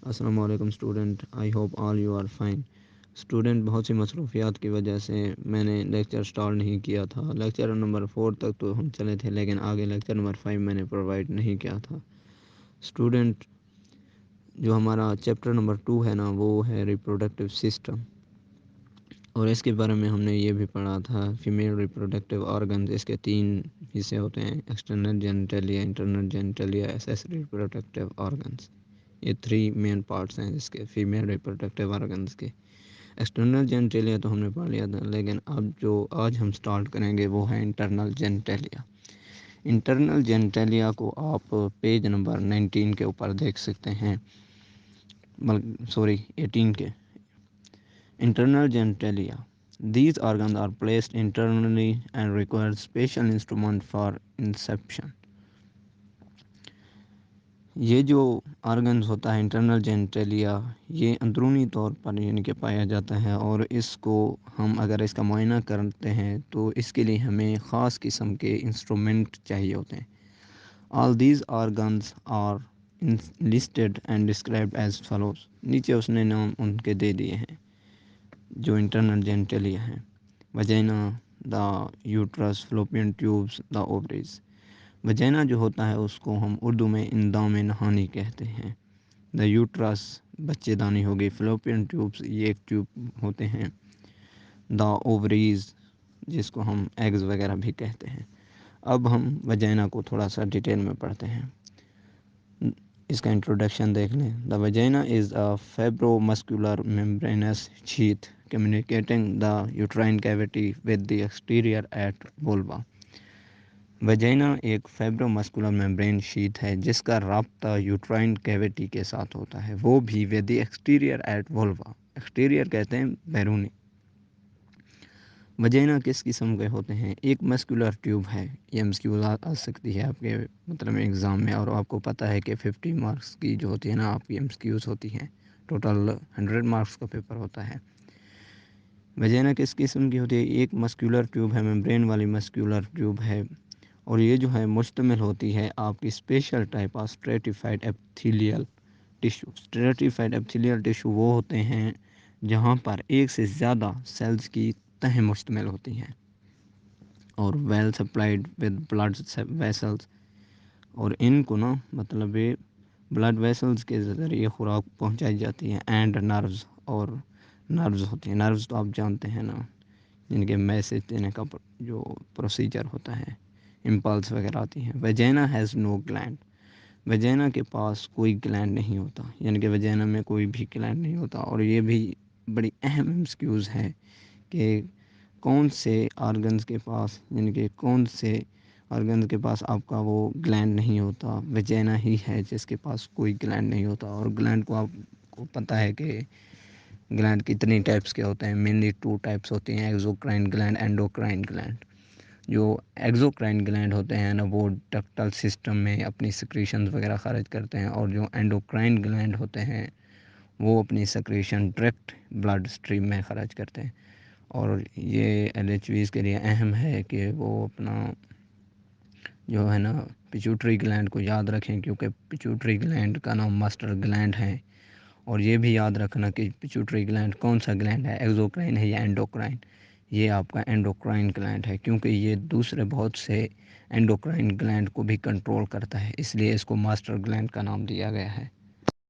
السلام علیکم student, I hope all you are fine. Student, بہت سی مصروفیات کی وجہ سے میں نے لیکچر سٹارٹ نہیں کیا تھا۔ لیکچر نمبر 4 تک تو ہم چلے تھے، لیکن آگے لیکچر نمبر 5 میں نے پرووائڈ نہیں کیا تھا۔ اسٹوڈنٹ، جو ہمارا چیپٹر نمبر 2 ہے نا، وہ ہے ریپروڈکٹیو سسٹم، اور اس کے بارے میں ہم نے یہ بھی پڑھا تھا فیمیل ریپروڈکٹیو آرگنز۔ اس کے 3 حصے ہوتے ہیں: external genitalia, internal genitalia, accessory reproductive organs. یہ 3 مین پارٹس ہیں اس کے فیمیل ریپروڈکٹیو آرگنز کے۔ ایکسٹرنل جینیٹلیا تو ہم نے پڑھ لیا تھا، لیکن اب جو آج ہم سٹارٹ کریں گے وہ ہے انٹرنل جینیٹلیا۔ انٹرنل جینیٹلیا کو آپ پیج نمبر 19 کے اوپر دیکھ سکتے ہیں، 18 کے۔ Internal genitalia. These organs are placed internally and require special instrument for inception. یہ جو آرگنز ہوتا ہے انٹرنل جینیٹلیا، یہ اندرونی طور پر یعنی کہ پایا جاتا ہے، اور اس کو ہم اگر اس کا معائنہ کرتے ہیں تو اس کے لیے ہمیں خاص قسم کے انسٹرومنٹ چاہیے ہوتے ہیں۔ All these organs are listed and described as follows. نیچے اس نے نام ان کے دے دیے ہیں جو انٹرنل جینیٹلیا ہیں: وجینا، دا یوٹرس، فلوپین ٹیوبس، دا اووریز۔ وجینا جو ہوتا ہے اس کو ہم اردو میں اندام نہانی کہتے ہیں۔ دا یوٹرس بچے دانی ہوگی، فلوپین ٹیوبس یہ ایک ٹیوب ہوتے ہیں، دا اووریز جس کو ہم ایگز وغیرہ بھی کہتے ہیں۔ اب ہم وجینا کو تھوڑا سا ڈیٹیل میں پڑھتے ہیں۔ اس کا انٹروڈکشن دیکھ لیں۔ دا وجینا از اے فیبرو مسکولر ممبرینس شیتھ communicating the uterine cavity with the exterior at vulva۔ وجینا ایک فیبرو مسکولر ممبرین شیتھ ہے جس کا رابطہ یوٹرائن کیویٹی کے ساتھ ہوتا ہے، وہ بھی with the exterior at vulva۔ Exterior کہتے ہیں بیرونی۔ وجینا کس قسم کے ہوتے ہیں؟ ایک مسکولر ٹیوب ہے، یہ MCQ آ سکتی ہے آپ کے ایگزام میں، اور آپ کو پتہ ہے کہ 50 مارکس کی جو ہوتی ہے نا آپ کی MCQs ہوتی ہیں، ٹوٹل 100 مارکس کا پیپر ہوتا ہے۔ وجینا کس قسم کی ہوتی ہے؟ ایک مسکولر ٹیوب ہے، ممبرین والی مسکولر ٹیوب ہے، اور یہ جو ہے مشتمل ہوتی ہے آپ کی special type of stratified epithelial tissue. Stratified epithelial tissue وہ ہوتے ہیں جہاں پر ایک سے زیادہ سیلز کی تہیں مشتمل ہوتی ہیں، اور well supplied with blood vessels, اور ان کو نا مطلب بلڈ ویسلز کے ذریعے خوراک پہنچائی جاتی ہے، اینڈ نروز، اور نروز ہوتی ہیں۔ نروز تو آپ جانتے ہیں نا، جن کے میسج دینے کا جو پروسیجر ہوتا ہے، امپلس وغیرہ آتی ہیں۔ وجینا ہیز نو گلینڈ۔ وجینا کے پاس کوئی گلینڈ نہیں ہوتا، یعنی کہ وجینا میں کوئی بھی گلینڈ نہیں ہوتا، اور یہ بھی بڑی اہم MCQs ہے کہ کون سے آرگنز کے پاس، یعنی کہ کون سے آرگنز کے پاس آپ کا وہ گلینڈ نہیں ہوتا۔ وجینا ہی ہے جس کے پاس کوئی گلینڈ نہیں ہوتا، اور گلینڈ کو آپ کو پتہ ہے کہ گلینڈ کتنی ٹائپس کے ہوتے ہیں۔ مینلی 2 ٹائپس ہوتی ہیں: ایگزوکرائن گلینڈ، اینڈوکرائن گلینڈ۔ جو ایگزوکرائن گلینڈ ہوتے ہیں نا وہ ڈکٹل سسٹم میں اپنی سیکریشنز وغیرہ خارج کرتے ہیں، اور جو اینڈوکرائن گلینڈ ہوتے ہیں وہ اپنی سیکریشن ڈائریکٹ بلڈ اسٹریم میں خارج کرتے ہیں۔ اور یہ LHVs کے لیے اہم ہے کہ وہ اپنا جو ہے نا پیچوٹری گلینڈ کو یاد رکھیں، کیونکہ پیچوٹری گلینڈ کا نام ماسٹر گلینڈ ہے، اور یہ بھی یاد رکھنا کہ پیچوٹری گلینڈ کون سا گلینڈ ہے، ایگزوکرائن ہے یا اینڈوکرائن۔ یہ آپ کا اینڈوکرائن گلینڈ ہے، کیونکہ یہ دوسرے بہت سے اینڈوکرائن گلینڈ کو بھی کنٹرول کرتا ہے، اس لیے اس کو ماسٹر گلینڈ کا نام دیا گیا ہے۔